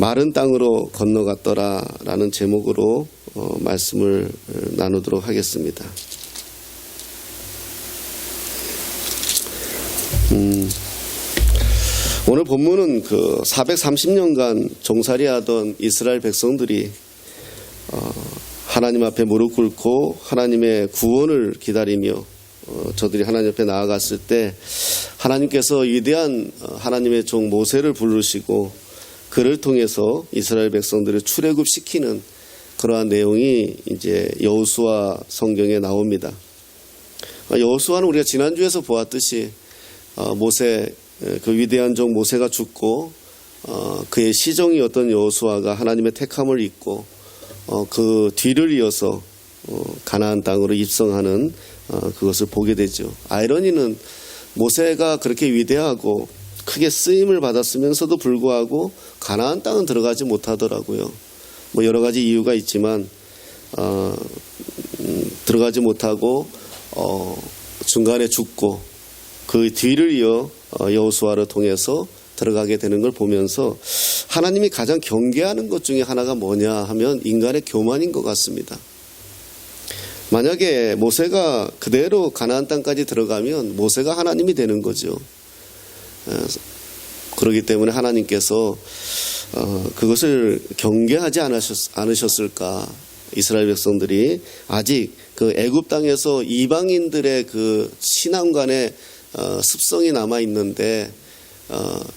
마른 땅으로 건너갔더라라는 제목으로 말씀을 나누도록 하겠습니다. 오늘 본문은 그 430년간 종살이하던 이스라엘 백성들이 하나님 앞에 무릎 꿇고 하나님의 구원을 기다리며 저들이 하나님 앞에 나아갔을 때 하나님께서 위대한 하나님의 종 모세를 부르시고 그를 통해서 이스라엘 백성들을 출애굽시키는 그러한 내용이 이제 여호수아 성경에 나옵니다. 여호수아는 우리가 지난주에서 보았듯이 모세 그 위대한 종 모세가 죽고 그의 시종이었던 여호수아가 하나님의 택함을 입고 그 뒤를 이어서 가나안 땅으로 입성하는 그것을 보게 되죠. 아이러니는 모세가 그렇게 위대하고 크게 쓰임을 받았으면서도 불구하고 가나안 땅은 들어가지 못하더라고요. 뭐 여러 가지 이유가 있지만 들어가지 못하고 중간에 죽고 그 뒤를 이어 여호수아를 통해서 들어가게 되는 걸 보면서 하나님이 가장 경계하는 것 중에 하나가 뭐냐 하면 인간의 교만인 것 같습니다. 만약에 모세가 그대로 가나안 땅까지 들어가면 모세가 하나님이 되는 거죠. 그렇기 때문에 하나님께서 그것을 경계하지 않으셨을까. 이스라엘 백성들이 아직 그 애굽 땅에서 이방인들의 그 신앙 간의 습성이 남아 있는데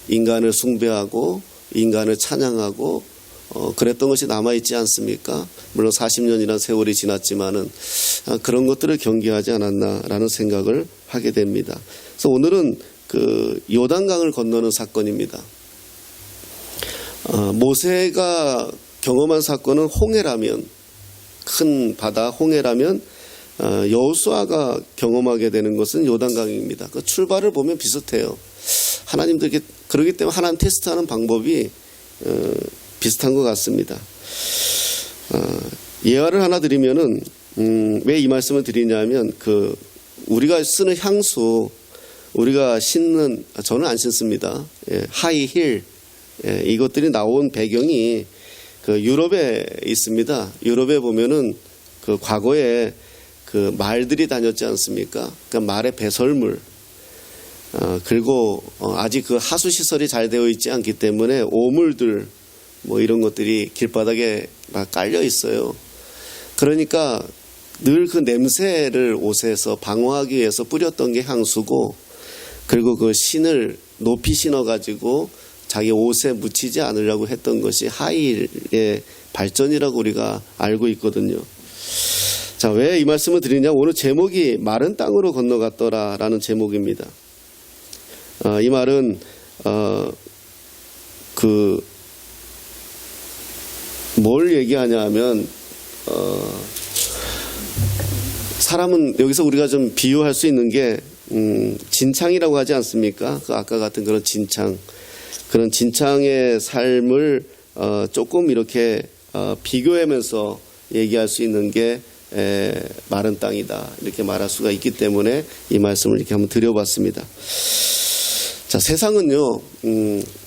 인간을 숭배하고 인간을 찬양하고 그랬던 것이 남아있지 않습니까? 물론 40년이라는 세월이 지났지만은 그런 것들을 경계하지 않았나라는 생각을 하게 됩니다. 그래서 오늘은 그 요단강을 건너는 사건입니다. 모세가 경험한 사건은 홍해라면, 큰 바다 홍해라면 여호수아가 경험하게 되는 것은 요단강입니다. 그 출발을 보면 비슷해요. 하나님들께 그렇기 때문에 하나님 테스트하는 방법이 비슷한 것 같습니다. 예화를 하나 드리면은 왜 이 말씀을 드리냐면 그 우리가 쓰는 향수 우리가 신는 저는 안 신습니다. 하이힐 이것들이 나온 배경이 그 유럽에 있습니다. 유럽에 보면은 그 과거에 그 말들이 다녔지 않습니까? 그 말의 배설물 그리고 아직 그 하수 시설이 잘 되어 있지 않기 때문에 오물들 뭐 이런 것들이 길바닥에 막 깔려 있어요. 그러니까 늘 그 냄새를 옷에서 방어하기 위해서 뿌렸던 게 향수고 그리고 그 신을 높이 신어가지고 자기 옷에 묻히지 않으려고 했던 것이 하일의 발전이라고 우리가 알고 있거든요. 자, 왜 이 말씀을 드리냐? 오늘 제목이 마른 땅으로 건너갔더라라는 제목입니다. 이 말은 뭘 얘기하냐 하면 사람은 여기서 우리가 좀 비유할 수 있는 게 진창이라고 하지 않습니까? 그 아까 같은 그런 진창, 그런 진창의 삶을 조금 이렇게 비교하면서 얘기할 수 있는 게 마른 땅이다 이렇게 말할 수가 있기 때문에 이 말씀을 이렇게 한번 드려봤습니다. 자, 세상은요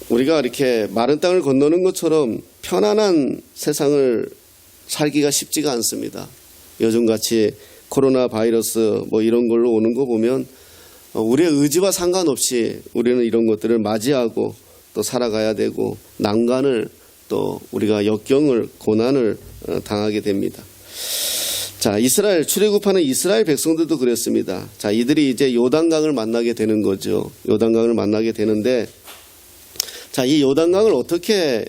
우리가 이렇게 마른 땅을 건너는 것처럼 편안한 세상을 살기가 쉽지가 않습니다. 요즘같이 코로나 바이러스 뭐 이런 걸로 오는 거 보면 우리의 의지와 상관없이 우리는 이런 것들을 맞이하고 또 살아가야 되고 난간을 또 우리가 역경을 고난을 당하게 됩니다. 자, 이스라엘 출애굽하는 이스라엘 백성들도 그랬습니다. 자, 이들이 이제 요단강을 만나게 되는 거죠. 요단강을 만나게 되는데 자, 이 요단강을 어떻게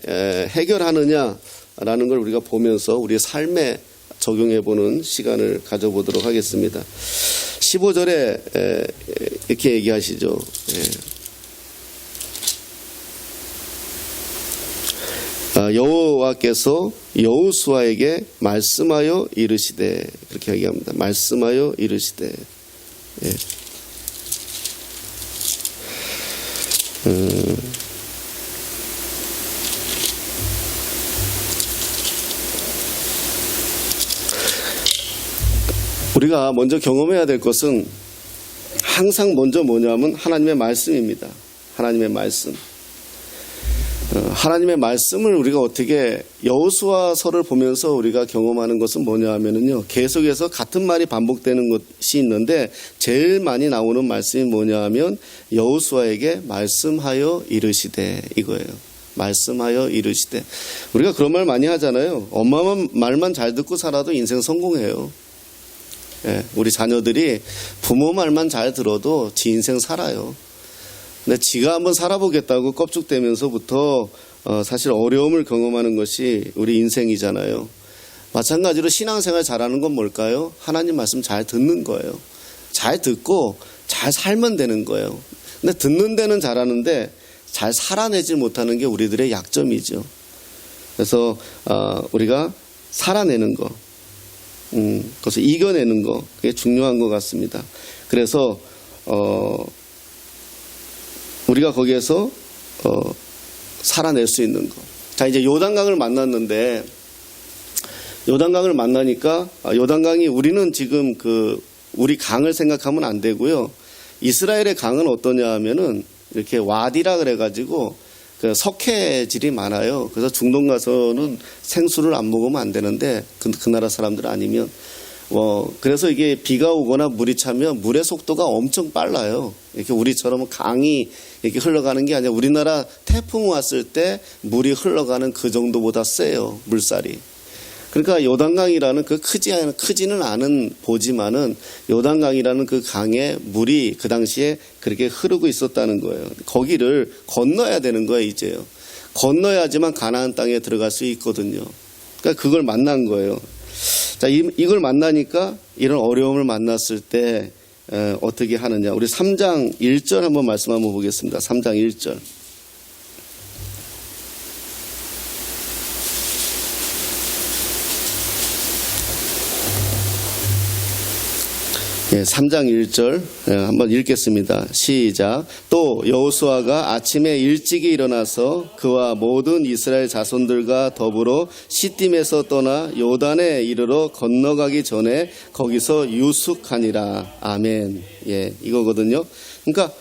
해결하느냐라는 걸 우리가 보면서 우리의 삶에 적용해보는 시간을 가져보도록 하겠습니다. 15절에 이렇게 얘기하시죠. 여호와께서 여호수아에게 말씀하여 이르시되 그렇게 얘기합니다. 말씀하여 이르시되 우리가 먼저 경험해야 될 것은 항상 먼저 뭐냐면 하나님의 말씀입니다. 하나님의 말씀. 하나님의 말씀을 우리가 어떻게 여호수아서를 보면서 우리가 경험하는 것은 뭐냐 하면은요, 계속해서 같은 말이 반복되는 것이 있는데 제일 많이 나오는 말씀이 뭐냐 하면 여호수아에게 말씀하여 이르시되, 이거예요. 말씀하여 이르시되. 우리가 그런 말 많이 하잖아요. 엄마 말만 잘 듣고 살아도 인생 성공해요. 예, 우리 자녀들이 부모 말만 잘 들어도 지 인생 살아요. 근데 지가 한번 살아보겠다고 껍죽대면서부터 사실 어려움을 경험하는 것이 우리 인생이잖아요. 마찬가지로 신앙생활 잘하는 건 뭘까요? 하나님 말씀 잘 듣는 거예요. 잘 듣고 잘 살면 되는 거예요. 근데 듣는 데는 잘하는데 잘 살아내지 못하는 게 우리들의 약점이죠. 그래서 우리가 살아내는 거, 그것을 이겨내는 거, 그게 중요한 것 같습니다. 그래서 우리가 거기에서 살아낼 수 있는 거. 자, 이제 요단강을 만났는데, 요단강을 만나니까 요단강이, 우리는 지금 우리 강을 생각하면 안 되고요. 이스라엘의 강은 어떠냐 하면은 이렇게 와디라 그래가지고 그 석회질이 많아요. 그래서 중동 가서는 생수를 안 먹으면 안 되는데 그 나라 사람들 아니면 그래서 이게 비가 오거나 물이 차면 물의 속도가 엄청 빨라요. 이렇게 우리처럼 강이 이렇게 흘러가는 게 아니라 우리나라 태풍 왔을 때 물이 흘러가는 그 정도보다 세요, 물살이. 그러니까 요단강이라는 크지는 않은 보지만은 요단강이라는 그 강에 물이 그 당시에 그렇게 흐르고 있었다는 거예요. 거기를 건너야 되는 거예요, 이제요. 건너야지만 가나안 땅에 들어갈 수 있거든요. 그러니까 그걸 만난 거예요. 자, 이걸 만나니까 이런 어려움을 만났을 때 어떻게 하느냐. 우리 3장 1절 한번 말씀 한번 보겠습니다. 3장 1절. 예, 3장 1절 한번 읽겠습니다. 시작. 또 여호수아가 아침에 일찍이 일어나서 그와 모든 이스라엘 자손들과 더불어 시딤에서 떠나 요단에 이르러 건너가기 전에 거기서 유숙하니라. 아멘. 예, 이거거든요. 그러니까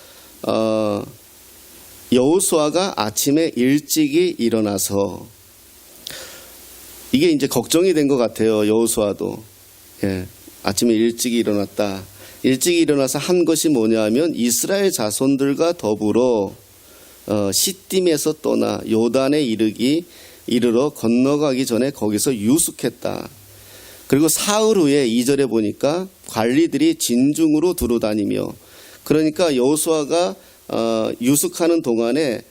여호수아가 아침에 일찍이 일어나서, 이게 이제 걱정이 된 것 같아요. 여호수아도. 예. 아침에 일찍이 일어났다. 일찍이 일어나서 한 것이 뭐냐 하면 이스라엘 자손들과 더불어 시딤에서 떠나 요단에 이르러 건너가기 전에 거기서 유숙했다. 그리고 사흘 후에 2절에 보니까 관리들이 진중으로 두루다니며, 그러니까 여호수아가 유숙하는 동안에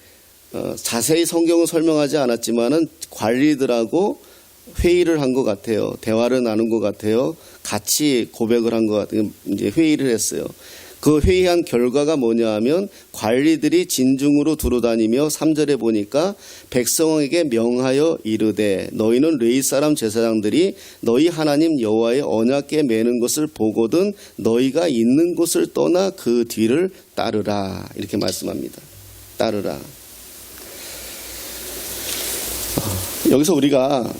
자세히 성경은 설명하지 않았지만은 관리들하고 회의를 한 것 같아요. 대화를 나눈 것 같아요. 같이 고백을 한 것 같아요. 이제 회의를 했어요. 그 회의한 결과가 뭐냐 하면 관리들이 진중으로 두루다니며 3절에 보니까 백성에게 명하여 이르되 너희는 레위 사람 제사장들이 너희 하나님 여호와의 언약궤 매는 것을 보거든 너희가 있는 곳을 떠나 그 뒤를 따르라. 이렇게 말씀합니다. 따르라. 여기서 우리가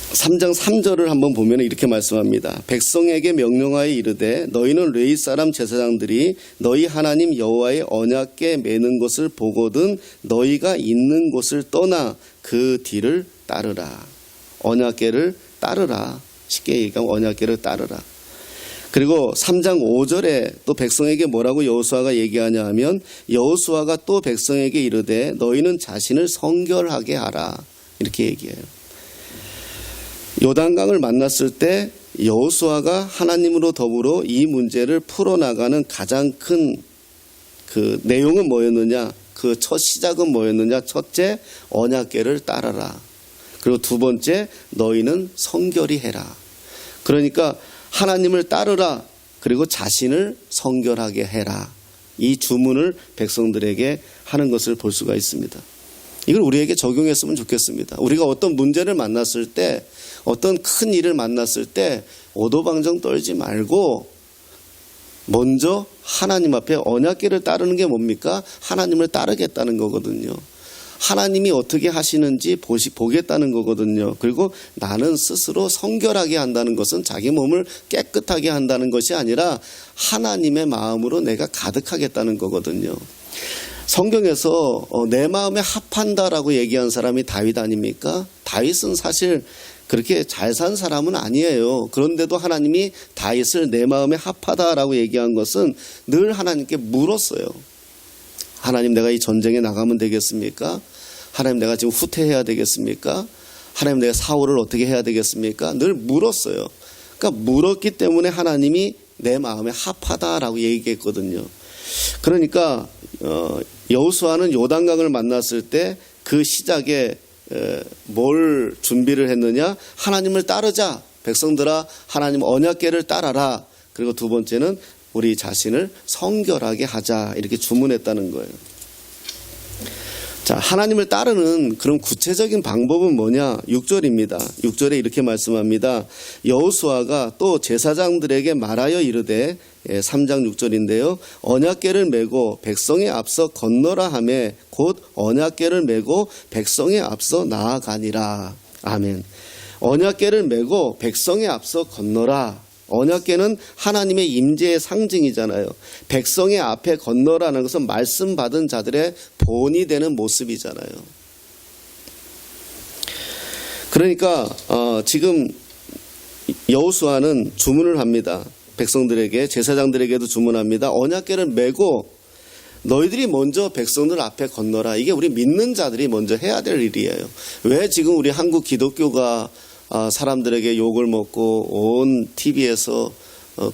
3장 3절을 한번 보면 이렇게 말씀합니다. 백성에게 명령하여 이르되 너희는 레위 사람 제사장들이 너희 하나님 여호와의 언약궤 매는 것을 보거든 너희가 있는 곳을 떠나 그 뒤를 따르라. 언약궤를 따르라. 쉽게 얘기하면 언약궤를 따르라. 그리고 3장 5절에 또 백성에게 뭐라고 여호수아가 얘기하냐 하면 여호수아가 또 백성에게 이르되 너희는 자신을 성결하게 하라. 이렇게 얘기해요. 요단강을 만났을 때 여호수아가 하나님으로 더불어 이 문제를 풀어나가는 가장 큰 그 내용은 뭐였느냐? 그 첫 시작은 뭐였느냐? 첫째, 언약궤를 따라라. 그리고 두 번째, 너희는 성결히 해라. 그러니까 하나님을 따르라. 그리고 자신을 성결하게 해라. 이 주문을 백성들에게 하는 것을 볼 수가 있습니다. 이걸 우리에게 적용했으면 좋겠습니다. 우리가 어떤 문제를 만났을 때, 어떤 큰 일을 만났을 때 오도방정 떨지 말고 먼저 하나님 앞에 언약궤를 따르는 게 뭡니까? 하나님을 따르겠다는 거거든요. 하나님이 어떻게 하시는지 보겠다는 거거든요. 그리고 나는 스스로 성결하게 한다는 것은 자기 몸을 깨끗하게 한다는 것이 아니라 하나님의 마음으로 내가 가득하겠다는 거거든요. 성경에서 내 마음에 합한다라고 얘기한 사람이 다윗 아닙니까? 다윗은 사실 그렇게 잘 산 사람은 아니에요. 그런데도 하나님이 다윗을 내 마음에 합하다라고 얘기한 것은 늘 하나님께 물었어요. 하나님, 내가 이 전쟁에 나가면 되겠습니까? 하나님, 내가 지금 후퇴해야 되겠습니까? 하나님, 내가 사울을 어떻게 해야 되겠습니까? 늘 물었어요. 그러니까 물었기 때문에 하나님이 내 마음에 합하다라고 얘기했거든요. 그러니까 여호수아는 요단강을 만났을 때 그 시작에 뭘 준비를 했느냐? 하나님을 따르자. 백성들아, 하나님 언약궤를 따라라. 그리고 두 번째는 우리 자신을 성결하게 하자. 이렇게 주문했다는 거예요. 자, 하나님을 따르는 그런 구체적인 방법은 뭐냐? 6절입니다. 6절에 이렇게 말씀합니다. 여호수아가 또 제사장들에게 말하여 이르되, 3장 6절인데요. 언약궤를 메고 백성에 앞서 건너라 하매 곧 언약궤를 메고 백성에 앞서 나아가니라. 아멘. 언약궤를 메고 백성에 앞서 건너라. 언약궤는 하나님의 임재의 상징이잖아요. 백성의 앞에 건너라는 것은 말씀 받은 자들의 본이 되는 모습이잖아요. 그러니까 지금 여호수아는 주문을 합니다. 백성들에게, 제사장들에게도 주문합니다. 언약궤를 메고 너희들이 먼저 백성들 앞에 건너라. 이게 우리 믿는 자들이 먼저 해야 될 일이에요. 왜 지금 우리 한국 기독교가 사람들에게 욕을 먹고 온 TV에서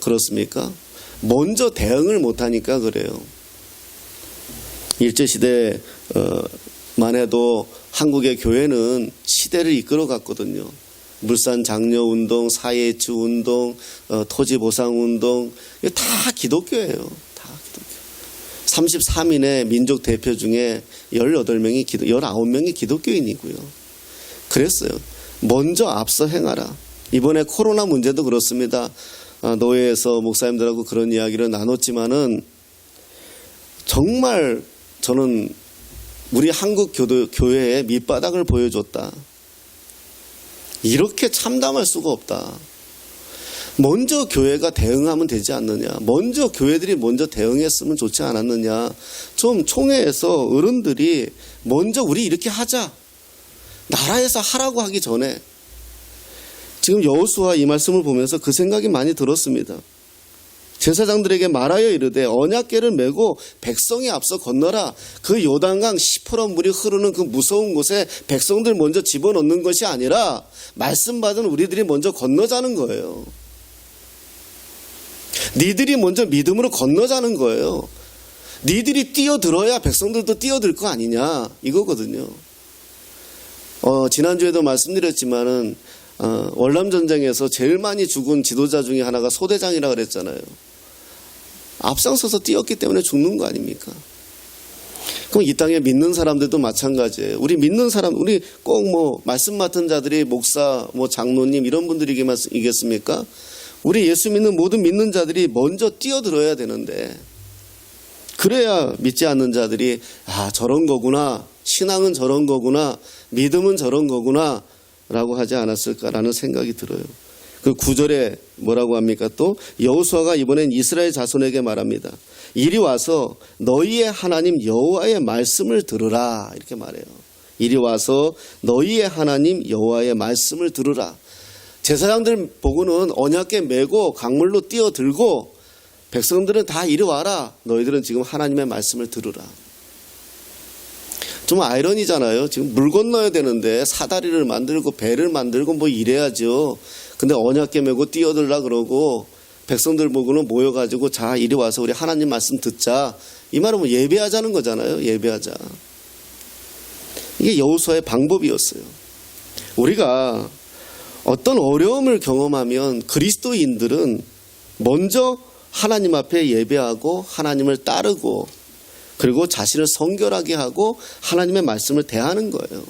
그렇습니까? 먼저 대응을 못하니까 그래요. 일제시대만 해도 한국의 교회는 시대를 이끌어갔거든요. 물산 장려운동, 사회주운동, 토지보상운동, 이게 다 기독교예요. 다 기독교. 33인의 민족 대표 중에 19명이 기독교인이고요. 그랬어요. 먼저 앞서 행하라. 이번에 코로나 문제도 그렇습니다. 노예에서 목사님들하고 그런 이야기를 나눴지만은 정말 저는 우리 한국 교회의 밑바닥을 보여줬다. 이렇게 참담할 수가 없다. 먼저 교회가 대응하면 되지 않느냐. 먼저 교회들이 먼저 대응했으면 좋지 않았느냐. 좀 총회에서 어른들이 먼저 우리 이렇게 하자. 나라에서 하라고 하기 전에. 지금 여호수아 이 말씀을 보면서 그 생각이 많이 들었습니다. 제사장들에게 말하여 이르되 언약궤를 메고 백성이 앞서 건너라. 그 요단강 시퍼런 물이 흐르는 그 무서운 곳에 백성들 먼저 집어넣는 것이 아니라 말씀 받은 우리들이 먼저 건너자는 거예요. 니들이 먼저 믿음으로 건너자는 거예요. 니들이 뛰어들어야 백성들도 뛰어들 거 아니냐 이거거든요. 지난주에도 말씀드렸지만은 월남전쟁에서 제일 많이 죽은 지도자 중에 하나가 소대장이라 그랬잖아요. 앞장서서 뛰었기 때문에 죽는 거 아닙니까? 그럼 이 땅에 믿는 사람들도 마찬가지예요. 우리 믿는 사람, 우리 꼭 말씀 맡은 자들이 목사, 장로님 이런 분들이겠습니까? 우리 예수 믿는 모든 믿는 자들이 먼저 뛰어들어야 되는데 그래야 믿지 않는 자들이 저런 거구나, 신앙은 저런 거구나, 믿음은 저런 거구나 라고 하지 않았을까라는 생각이 들어요. 그 9절에 뭐라고 합니까? 또 여호수아가 이번엔 이스라엘 자손에게 말합니다. 이리 와서 너희의 하나님 여호와의 말씀을 들으라 이렇게 말해요. 이리 와서 너희의 하나님 여호와의 말씀을 들으라. 제사장들 보고는 언약궤 메고 강물로 뛰어들고 백성들은 다 이리 와라. 너희들은 지금 하나님의 말씀을 들으라. 좀 아이러니잖아요. 지금 물 건너야 되는데 사다리를 만들고 배를 만들고 이래야죠. 근데 언약궤 메고 뛰어들라 그러고 백성들 보고는 모여가지고 자 이리 와서 우리 하나님 말씀 듣자. 이 말은 예배하자는 거잖아요. 예배하자. 이게 여호수아의 방법이었어요. 우리가 어떤 어려움을 경험하면 그리스도인들은 먼저 하나님 앞에 예배하고 하나님을 따르고 그리고 자신을 성결하게 하고 하나님의 말씀을 대하는 거예요.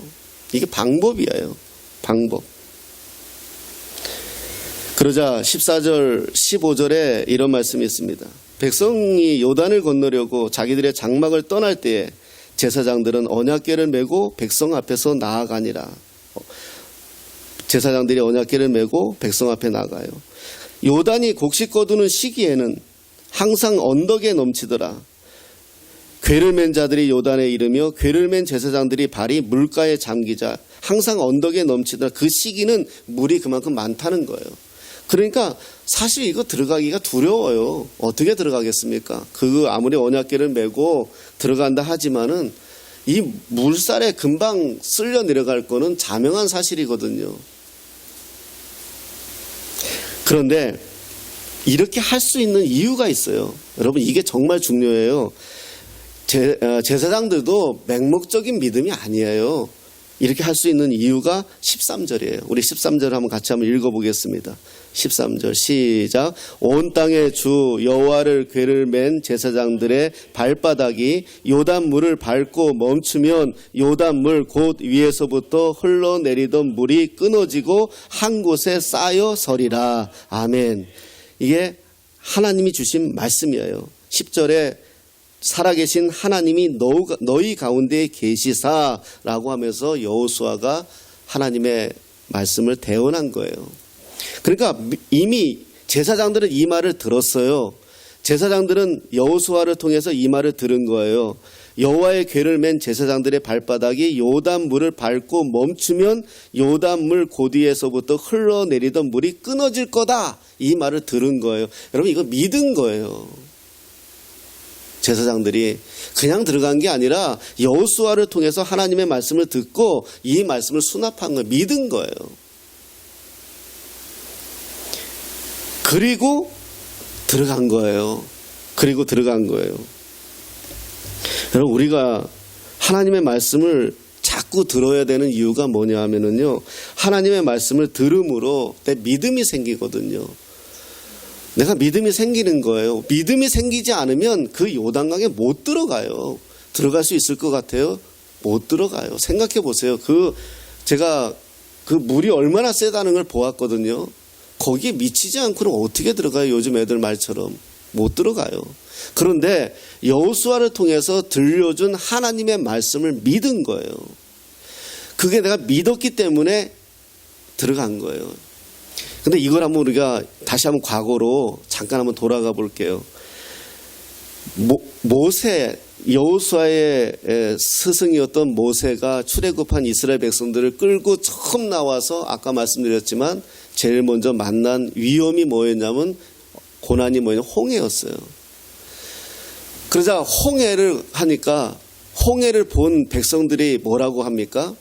이게 방법이에요. 방법. 그러자 14절 15절에 이런 말씀이 있습니다. 백성이 요단을 건너려고 자기들의 장막을 떠날 때에 제사장들은 언약궤를 메고 백성 앞에서 나아가니라. 제사장들이 언약궤를 메고 백성 앞에 나가요. 요단이 곡식 거두는 시기에는 항상 언덕에 넘치더라. 궤를 맨 자들이 요단에 이르며 궤를 맨 제사장들이 발이 물가에 잠기자 항상 언덕에 넘치더라. 그 시기는 물이 그만큼 많다는 거예요. 그러니까 사실 이거 들어가기가 두려워요. 어떻게 들어가겠습니까? 그 아무리 언약궤를 메고 들어간다 하지만은 이 물살에 금방 쓸려 내려갈 거는 자명한 사실이거든요. 그런데 이렇게 할 수 있는 이유가 있어요. 여러분, 이게 정말 중요해요. 제사장들도 맹목적인 믿음이 아니에요. 이렇게 할 수 있는 이유가 13절이에요. 우리 13절 한번 같이 한번 읽어보겠습니다. 13절 시작. 온 땅의 주 여호와를 궤를 맨 제사장들의 발바닥이 요단물을 밟고 멈추면 요단물 곧 위에서부터 흘러내리던 물이 끊어지고 한 곳에 쌓여 서리라. 아멘. 이게 하나님이 주신 말씀이에요. 10절에 살아계신 하나님이 너희 가운데 계시사라고 하면서 여호수아가 하나님의 말씀을 대언한 거예요. 그러니까 이미 제사장들은 이 말을 들었어요. 제사장들은 여호수아를 통해서 이 말을 들은 거예요. 여호와의 궤를 맨 제사장들의 발바닥이 요단물을 밟고 멈추면 요단물 고디에서부터 흘러내리던 물이 끊어질 거다. 이 말을 들은 거예요. 여러분, 이거 믿은 거예요. 제사장들이 그냥 들어간 게 아니라 여호수아를 통해서 하나님의 말씀을 듣고 이 말씀을 수납한 거예요. 믿은 거예요. 그리고 들어간 거예요. 여러분, 우리가 하나님의 말씀을 자꾸 들어야 되는 이유가 뭐냐 하면은요, 하나님의 말씀을 들음으로 내 믿음이 생기거든요. 내가 믿음이 생기는 거예요. 믿음이 생기지 않으면 그 요단강에 못 들어가요. 들어갈 수 있을 것 같아요? 못 들어가요. 생각해 보세요. 제가 그 물이 얼마나 세다는 걸 보았거든요. 거기에 미치지 않고는 어떻게 들어가요? 요즘 애들 말처럼. 못 들어가요. 그런데 여호수아를 통해서 들려준 하나님의 말씀을 믿은 거예요. 그게 내가 믿었기 때문에 들어간 거예요. 근데 이걸 한번 우리가 다시 한번 과거로 잠깐 한번 돌아가 볼게요. 여호수아의 스승이었던 모세가 출애굽한 이스라엘 백성들을 끌고 처음 나와서 아까 말씀드렸지만 제일 먼저 만난 위험이 뭐였냐면 고난이 뭐였냐면 홍해였어요. 그러자 홍해를 하니까 홍해를 본 백성들이 뭐라고 합니까?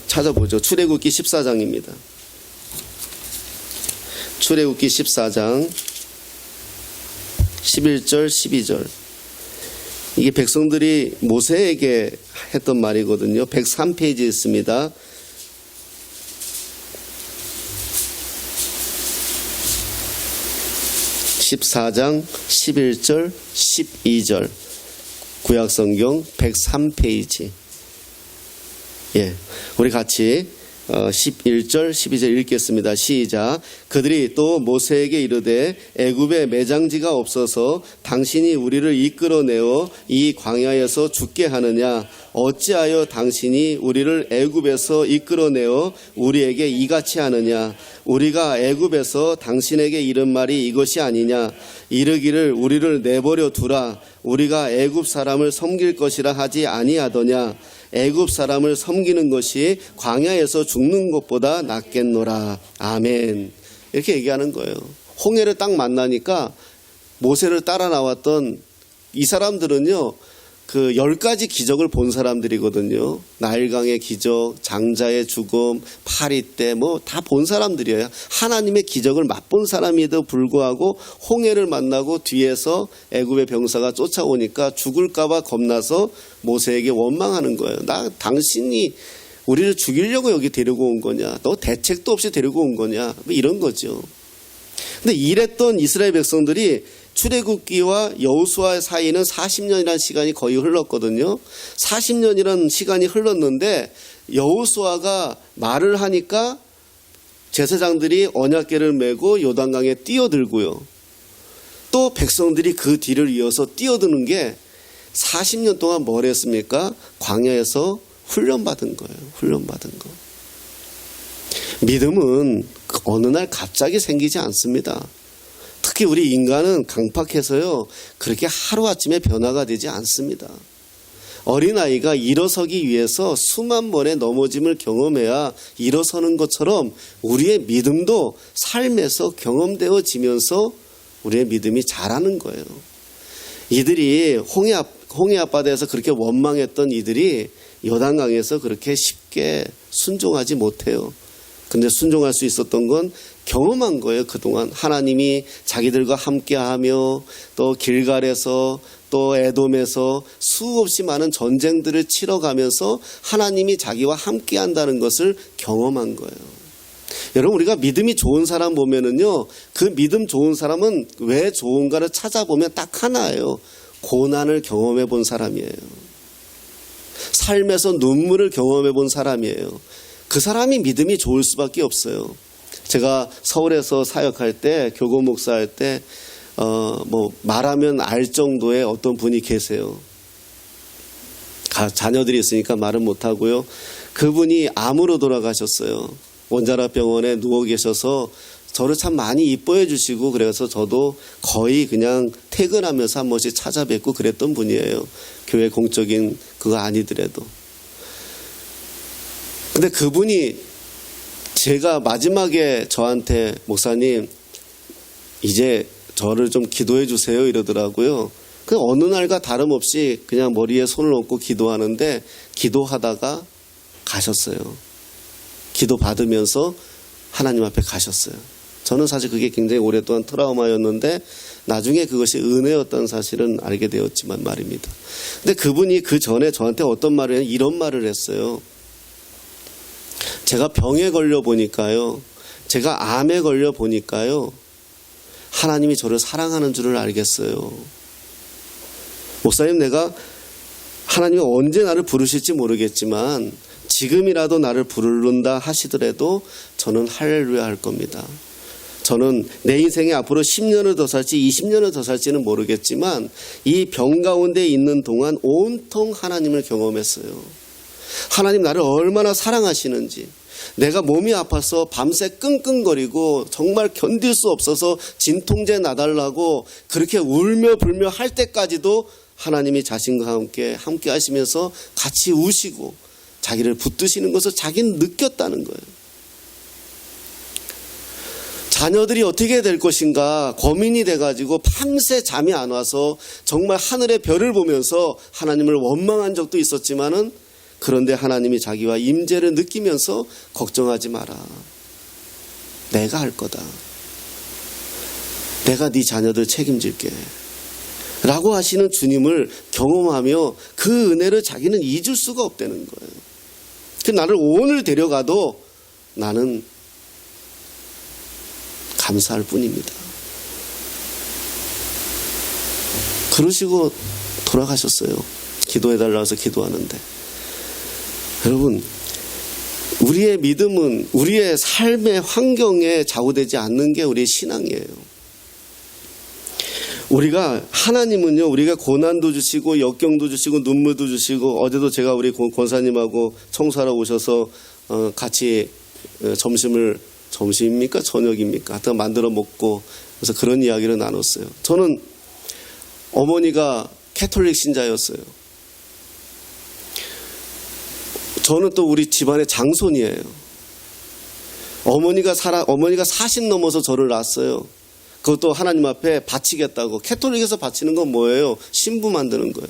찾아보죠. 출애굽기 14장입니다. 출애굽기 14장 11절 12절. 이게 백성들이 모세에게 했던 말이거든요. 103페이지에 있습니다. 14장 11절 12절 구약성경 103페이지. 우리 같이 11절 12절 읽겠습니다. 시작. 그들이 또 모세에게 이르되 애굽에 매장지가 없어서 당신이 우리를 이끌어내어 이 광야에서 죽게 하느냐? 어찌하여 당신이 우리를 애굽에서 이끌어내어 우리에게 이같이 하느냐? 우리가 애굽에서 당신에게 이른 말이 이것이 아니냐? 이르기를 우리를 내버려 두라. 우리가 애굽 사람을 섬길 것이라 하지 아니하더냐? 애굽 사람을 섬기는 것이 광야에서 죽는 것보다 낫겠노라. 아멘. 이렇게 얘기하는 거예요. 홍해를 딱 만나니까 모세를 따라 나왔던 이 사람들은요, 그 10가지 기적을 본 사람들이거든요. 나일강의 기적, 장자의 죽음, 파리떼 뭐 다 본 사람들이에요. 하나님의 기적을 맛본 사람에도 불구하고 홍해를 만나고 뒤에서 애굽의 병사가 쫓아오니까 죽을까 봐 겁나서 모세에게 원망하는 거예요. 당신이 우리를 죽이려고 여기 데리고 온 거냐? 너 대책도 없이 데리고 온 거냐? 뭐 이런 거죠. 근데 이랬던 이스라엘 백성들이 출애굽기와 여호수아 사이는 40년이라는 시간이 거의 흘렀거든요. 40년이라는 시간이 흘렀는데 여호수아가 말을 하니까 제사장들이 언약궤를 메고 요단강에 뛰어들고요. 또 백성들이 그 뒤를 이어서 뛰어드는 게 40년 동안 뭘 했습니까? 광야에서 훈련받은 거예요. 훈련받은 거. 믿음은 어느 날 갑자기 생기지 않습니다. 특히 우리 인간은 강팍해서요, 그렇게 하루아침에 변화가 되지 않습니다. 어린아이가 일어서기 위해서 수만 번의 넘어짐을 경험해야 일어서는 것처럼 우리의 믿음도 삶에서 경험되어지면서 우리의 믿음이 자라는 거예요. 이들이 홍해 앞바다에서 그렇게 원망했던 이들이 요단강에서 그렇게 쉽게 순종하지 못해요. 근데 순종할 수 있었던 건 경험한 거예요. 그동안 하나님이 자기들과 함께하며 또 길갈에서 또 에돔에서 수없이 많은 전쟁들을 치러가면서 하나님이 자기와 함께한다는 것을 경험한 거예요. 여러분, 우리가 믿음이 좋은 사람 보면은요, 그 믿음 좋은 사람은 왜 좋은가를 찾아보면 딱 하나예요. 고난을 경험해 본 사람이에요. 삶에서 눈물을 경험해 본 사람이에요. 그 사람이 믿음이 좋을 수밖에 없어요. 제가 서울에서 사역할 때, 교구 목사할 때, 말하면 알 정도의 어떤 분이 계세요. 자녀들이 있으니까 말은 못하고요. 그분이 암으로 돌아가셨어요. 원자락병원에 누워 계셔서 저를 참 많이 이뻐해 주시고, 그래서 저도 거의 그냥 퇴근하면서 한 번씩 찾아뵙고 그랬던 분이에요. 교회 공적인 그거 아니더라도. 근데 그분이 제가 마지막에 저한테 목사님 이제 저를 좀 기도해 주세요 이러더라고요. 그 어느 날과 다름없이 그냥 머리에 손을 얹고 기도하는데 기도하다가 가셨어요. 기도 받으면서 하나님 앞에 가셨어요. 저는 사실 그게 굉장히 오랫동안 트라우마였는데 나중에 그것이 은혜였다는 사실은 알게 되었지만 말입니다. 근데 그분이 그 전에 저한테 어떤 말을 했냐면 이런 말을 했어요. 제가 병에 걸려 보니까요, 제가 암에 걸려 보니까요, 하나님이 저를 사랑하는 줄을 알겠어요. 목사님, 내가 하나님이 언제 나를 부르실지 모르겠지만 지금이라도 나를 부른다 하시더라도 저는 할렐루야 할 겁니다. 저는 내 인생에 앞으로 10년을 더 살지 20년을 더 살지는 모르겠지만 이 병 가운데 있는 동안 온통 하나님을 경험했어요. 하나님 나를 얼마나 사랑하시는지, 내가 몸이 아파서 밤새 끙끙거리고 정말 견딜 수 없어서 진통제 나달라고 그렇게 울며 불며 할 때까지도 하나님이 자신과 함께 하시면서 같이 우시고 자기를 붙드시는 것을 자기는 느꼈다는 거예요. 자녀들이 어떻게 될 것인가 고민이 돼가지고 밤새 잠이 안 와서 정말 하늘의 별을 보면서 하나님을 원망한 적도 있었지만은, 그런데 하나님이 자기와 임재를 느끼면서 걱정하지 마라. 내가 할 거다. 내가 네 자녀들 책임질게. 라고 하시는 주님을 경험하며 그 은혜를 자기는 잊을 수가 없다는 거예요. 그 나를 오늘 데려가도 나는 감사할 뿐입니다. 그러시고 돌아가셨어요. 기도해달라고 해서 기도하는데. 여러분, 우리의 믿음은 우리의 삶의 환경에 좌우되지 않는 게 우리의 신앙이에요. 우리가, 하나님은요, 우리가 고난도 주시고 역경도 주시고 눈물도 주시고, 어제도 제가 우리 권사님하고 청소하러 오셔서 같이 점심입니까? 저녁입니까? 하여튼 만들어 먹고, 그래서 그런 이야기를 나눴어요. 저는 어머니가 캐톨릭 신자였어요. 저는 또 우리 집안의 장손이에요. 어머니가 40 넘어서 저를 낳았어요. 그것도 하나님 앞에 바치겠다고. 캐톨릭에서 바치는 건 뭐예요? 신부 만드는 거예요.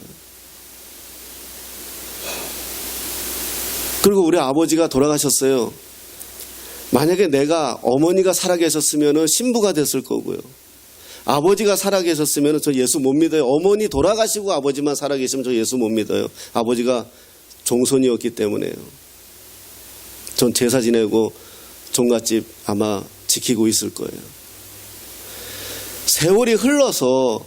그리고 우리 아버지가 돌아가셨어요. 만약에 내가 어머니가 살아계셨으면 신부가 됐을 거고요. 아버지가 살아계셨으면 저 예수 못 믿어요. 어머니 돌아가시고 아버지만 살아계시면 저 예수 못 믿어요. 아버지가 종손이었기 때문에요. 전 제사 지내고 종갓집 아마 지키고 있을 거예요. 세월이 흘러서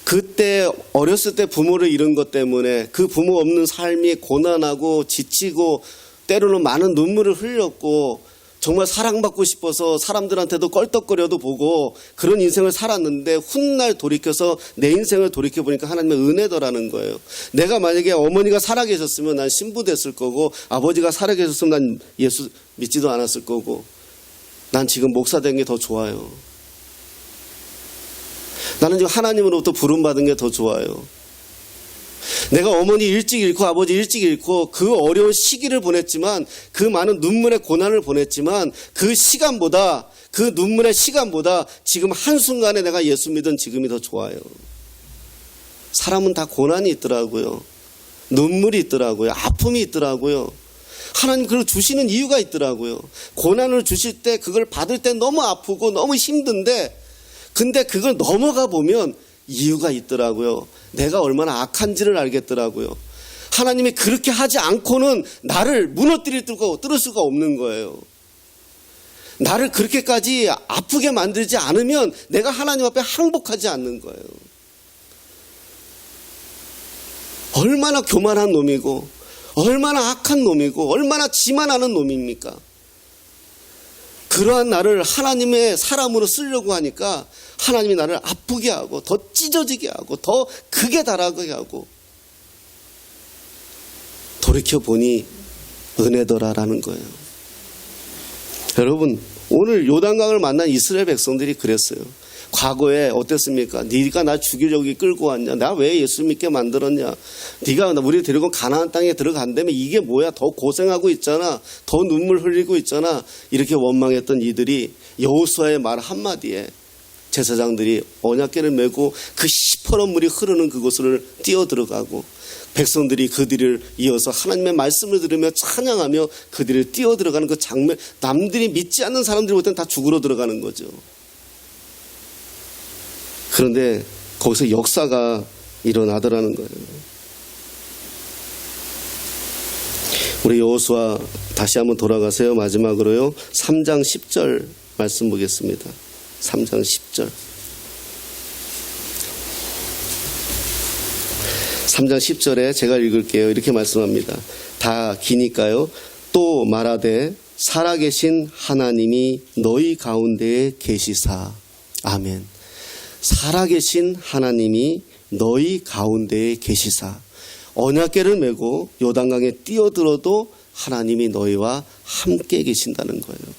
그때 어렸을 때 부모를 잃은 것 때문에 그 부모 없는 삶이 고난하고 지치고 때로는 많은 눈물을 흘렸고 정말 사랑받고 싶어서 사람들한테도 껄떡거려도 보고 그런 인생을 살았는데 훗날 돌이켜서 내 인생을 돌이켜보니까 하나님의 은혜더라는 거예요. 내가 만약에 어머니가 살아계셨으면 난 신부 됐을 거고, 아버지가 살아계셨으면 난 예수 믿지도 않았을 거고, 난 지금 목사 된 게 더 좋아요. 나는 지금 하나님으로부터 부름받은 게 더 좋아요. 내가 어머니 일찍 잃고 아버지 일찍 잃고 그 어려운 시기를 보냈지만, 그 많은 눈물의 고난을 보냈지만, 그 시간보다, 그 눈물의 시간보다 지금 한순간에 내가 예수 믿은 지금이 더 좋아요. 사람은 다 고난이 있더라고요. 눈물이 있더라고요. 아픔이 있더라고요. 하나님 그걸 주시는 이유가 있더라고요. 고난을 주실 때, 그걸 받을 때 너무 아프고 너무 힘든데, 근데 그걸 넘어가 보면 이유가 있더라고요. 내가 얼마나 악한지를 알겠더라고요. 하나님이 그렇게 하지 않고는 나를 무너뜨릴 수가 없는 거예요. 나를 그렇게까지 아프게 만들지 않으면 내가 하나님 앞에 항복하지 않는 거예요. 얼마나 교만한 놈이고, 얼마나 악한 놈이고, 얼마나 지만하는 놈입니까? 그러한 나를 하나님의 사람으로 쓰려고 하니까 하나님이 나를 아프게 하고, 더 찢어지게 하고, 더 극에 달하게 하고, 돌이켜보니 은혜더라라는 거예요. 여러분, 오늘 요단강을 만난 이스라엘 백성들이 그랬어요. 과거에 어땠습니까? 네가 나 죽이려고 끌고 왔냐? 나 왜 예수 믿게 만들었냐? 네가 우리 데리고 가나안 땅에 들어간다며 이게 뭐야? 더 고생하고 있잖아. 더 눈물 흘리고 있잖아. 이렇게 원망했던 이들이 여호수아의 말 한마디에 제사장들이 언약궤를 메고 그 시퍼런 물이 흐르는 그곳을 뛰어들어가고, 백성들이 그들을 이어서 하나님의 말씀을 들으며 찬양하며 그들을 뛰어들어가는 그 장면, 남들이 믿지 않는 사람들이 볼 때는 다 죽으러 들어가는 거죠. 그런데 거기서 역사가 일어나더라는 거예요. 우리 여호수아 다시 한번 돌아가세요. 마지막으로요. 3장 10절 말씀 보겠습니다. 3장 10절. 3장 10절에 제가 읽을게요. 이렇게 말씀합니다. 다 기니까요. 또 말하되 살아계신 하나님이 너희 가운데에 계시사. 아멘. 살아계신 하나님이 너희 가운데에 계시사. 언약궤를 메고 요단강에 뛰어들어도 하나님이 너희와 함께 계신다는 거예요.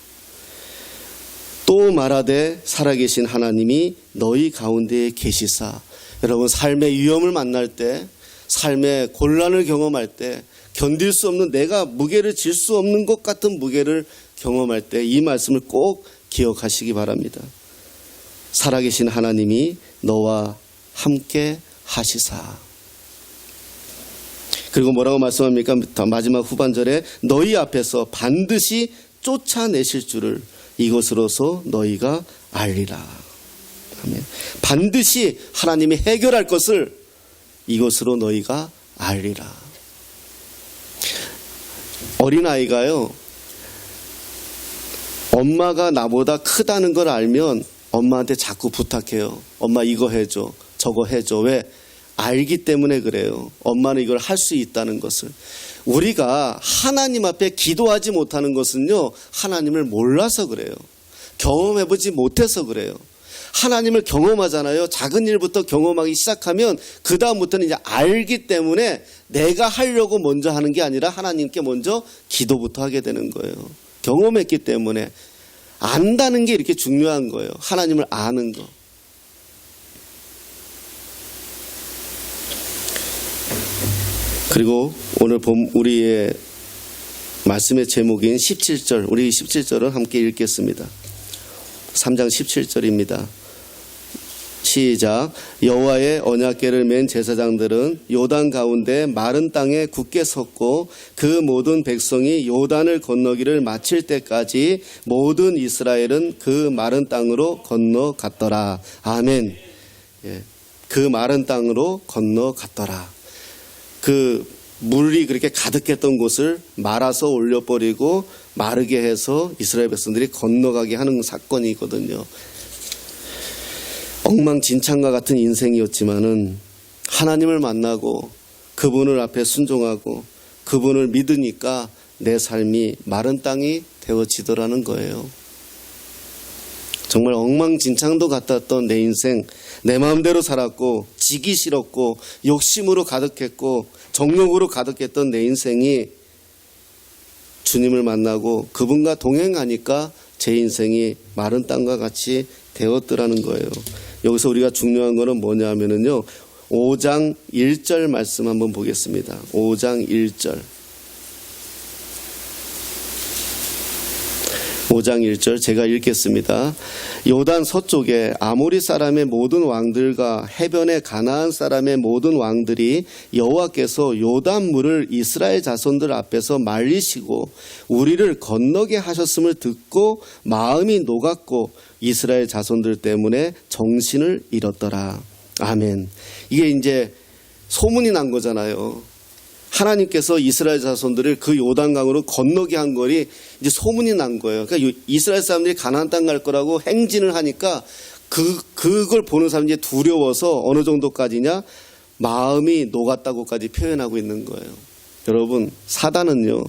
또 말하되 살아계신 하나님이 너희 가운데에 계시사. 여러분, 삶의 위험을 만날 때, 삶의 곤란을 경험할 때, 견딜 수 없는, 내가 무게를 질 수 없는 것 같은 무게를 경험할 때 이 말씀을 꼭 기억하시기 바랍니다. 살아계신 하나님이 너와 함께 하시사. 그리고 뭐라고 말씀합니까? 마지막 후반절에 너희 앞에서 반드시 쫓아내실 줄을 이것으로서 너희가 알리라. 아멘. 반드시 하나님이 해결할 것을 이것으로 너희가 알리라. 어린아이가요, 엄마가 나보다 크다는 걸 알면 엄마한테 자꾸 부탁해요. 엄마 이거 해줘, 저거 해줘. 왜? 알기 때문에 그래요. 엄마는 이걸 할 수 있다는 것을. 우리가 하나님 앞에 기도하지 못하는 것은요, 하나님을 몰라서 그래요. 경험해보지 못해서 그래요. 하나님을 경험하잖아요. 작은 일부터 경험하기 시작하면 그 다음부터는 이제 알기 때문에 내가 하려고 먼저 하는 게 아니라 하나님께 먼저 기도부터 하게 되는 거예요. 경험했기 때문에. 안다는 게 이렇게 중요한 거예요. 하나님을 아는 거. 그리고 오늘 우리의 말씀의 제목인 17절, 우리 17절을 함께 읽겠습니다. 3장 17절입니다. 시작. 여호와의 언약궤를 맨 제사장들은 요단 가운데 마른 땅에 굳게 섰고 그 모든 백성이 요단을 건너기를 마칠 때까지 모든 이스라엘은 그 마른 땅으로 건너갔더라. 아멘. 예, 그 마른 땅으로 건너갔더라. 그 물이 그렇게 가득했던 곳을 말아서 올려버리고 마르게 해서 이스라엘 백성들이 건너가게 하는 사건이 있거든요. 엉망진창과 같은 인생이었지만은 하나님을 만나고 그분을 앞에 순종하고 그분을 믿으니까 내 삶이 마른 땅이 되어지더라는 거예요. 정말 엉망진창도 같았던 내 인생, 내 마음대로 살았고 지기 싫었고 욕심으로 가득했고 정욕으로 가득했던 내 인생이 주님을 만나고 그분과 동행하니까 제 인생이 마른 땅과 같이 되었더라는 거예요. 여기서 우리가 중요한 거는 뭐냐 하면은요, 5장 1절 말씀 한번 보겠습니다. 5장 1절. 5장 1절 제가 읽겠습니다. 요단 서쪽에 아모리 사람의 모든 왕들과 해변의 가나안 사람의 모든 왕들이 여호와께서 요단 물을 이스라엘 자손들 앞에서 말리시고 우리를 건너게 하셨음을 듣고 마음이 녹았고 이스라엘 자손들 때문에 정신을 잃었더라. 아멘. 이게 이제 소문이 난 거잖아요. 하나님께서 이스라엘 자손들을 그 요단강으로 건너게 한 거니 이제 소문이 난 거예요. 그러니까 이스라엘 사람들이 가나안 땅 갈 거라고 행진을 하니까 그걸 보는 사람이 이제 두려워서 어느 정도까지냐, 마음이 녹았다고까지 표현하고 있는 거예요. 여러분, 사단은요,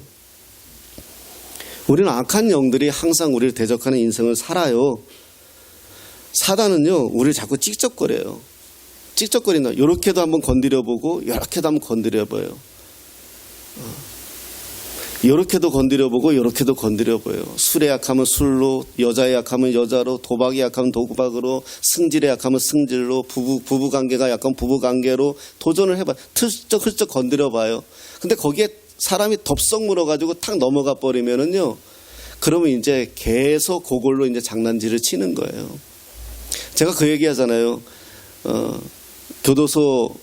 우리는 악한 영들이 항상 우리를 대적하는 인생을 살아요. 사단은요, 우리를 자꾸 찍적거려요. 찍적거린다. 이렇게도 한번 건드려보고 이렇게도 한번 건드려봐요. 이렇게도 건드려보고 이렇게도 건드려봐요. 술에 약하면 술로, 여자에 약하면 여자로, 도박에 약하면 도박으로, 승질에 약하면 승질로, 부부관계가 약하면 부부관계로 도전을 해봐요. 훌쩍 건드려봐요. 근데 거기에 사람이 덥석 물어가지고 탁 넘어가 버리면은요, 그러면 이제 계속 그걸로 이제 장난질을 치는 거예요. 제가 그 얘기 하잖아요. 교도소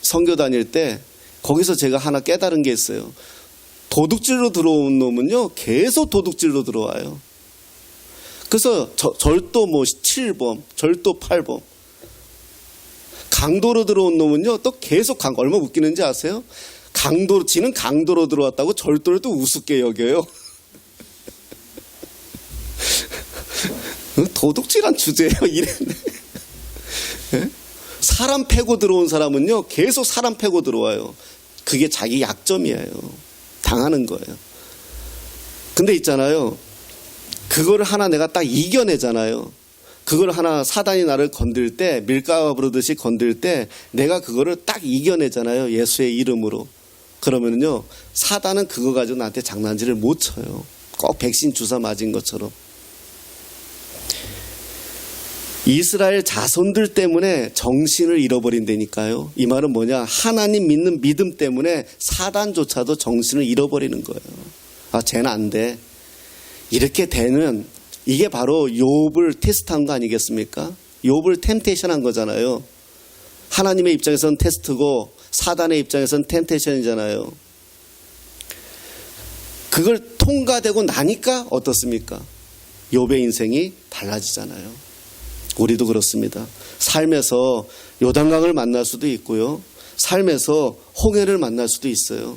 선교 다닐 때 거기서 제가 하나 깨달은 게 있어요. 도둑질로 들어온 놈은요, 계속 도둑질로 들어와요. 그래서 절도 7범, 절도 8범. 강도로 들어온 놈은요, 또 계속 얼마나 웃기는지 아세요? 지는 강도로 들어왔다고 절도를 또 우습게 여겨요. 도둑질한 주제예요, 이랬네. 사람 패고 들어온 사람은요, 계속 사람 패고 들어와요. 그게 자기 약점이에요. 당하는 거예요. 근데 있잖아요, 그거를 하나 내가 딱 이겨내잖아요. 그걸 하나 사단이 나를 건들 때, 밀가루 부르듯이 건들 때 내가 그거를 딱 이겨내잖아요. 예수의 이름으로. 그러면은요, 사단은 그거 가지고 나한테 장난질을 못 쳐요. 꼭 백신 주사 맞은 것처럼. 이스라엘 자손들 때문에 정신을 잃어버린다니까요. 이 말은 뭐냐? 하나님 믿는 믿음 때문에 사단조차도 정신을 잃어버리는 거예요. 아, 쟤는 안 돼. 이렇게 되는, 이게 바로 욥을 테스트한 거 아니겠습니까? 욥을 템테이션한 거잖아요. 하나님의 입장에서는 테스트고 사단의 입장에서는 템테이션이잖아요. 그걸 통과되고 나니까 어떻습니까? 욥의 인생이 달라지잖아요. 우리도 그렇습니다. 삶에서 요단강을 만날 수도 있고요. 삶에서 홍해를 만날 수도 있어요.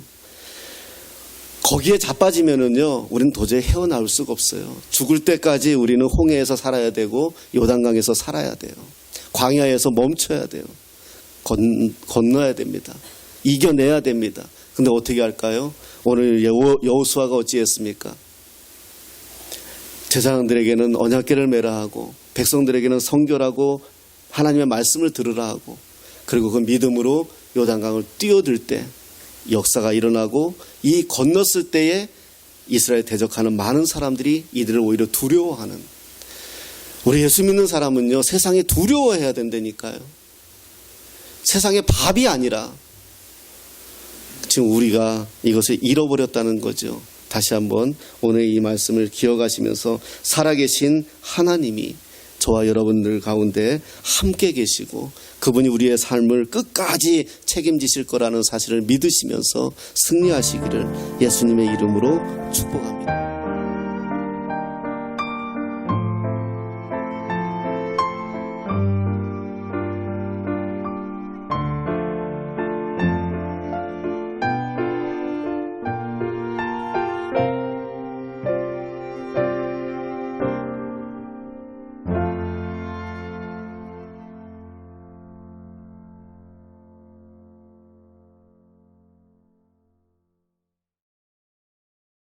거기에 자빠지면은요, 우리는 도저히 헤어나올 수가 없어요. 죽을 때까지 우리는 홍해에서 살아야 되고 요단강에서 살아야 돼요. 광야에서 멈춰야 돼요. 건너야 됩니다. 이겨내야 됩니다. 근데 어떻게 할까요? 오늘 여호수아가 어찌했습니까? 제사장들에게는 언약궤를 매라 하고 백성들에게는 선교라고 하나님의 말씀을 들으라 하고, 그리고 그 믿음으로 요단강을 뛰어들 때 역사가 일어나고, 이 건넜을 때에 이스라엘 대적하는 많은 사람들이 이들을 오히려 두려워하는, 우리 예수 믿는 사람은요, 세상에 두려워해야 된다니까요. 세상의 밥이 아니라 지금 우리가 이것을 잃어버렸다는 거죠. 다시 한번 오늘 이 말씀을 기억하시면서 살아계신 하나님이 저와 여러분들 가운데 함께 계시고 그분이 우리의 삶을 끝까지 책임지실 거라는 사실을 믿으시면서 승리하시기를 예수님의 이름으로 축복합니다.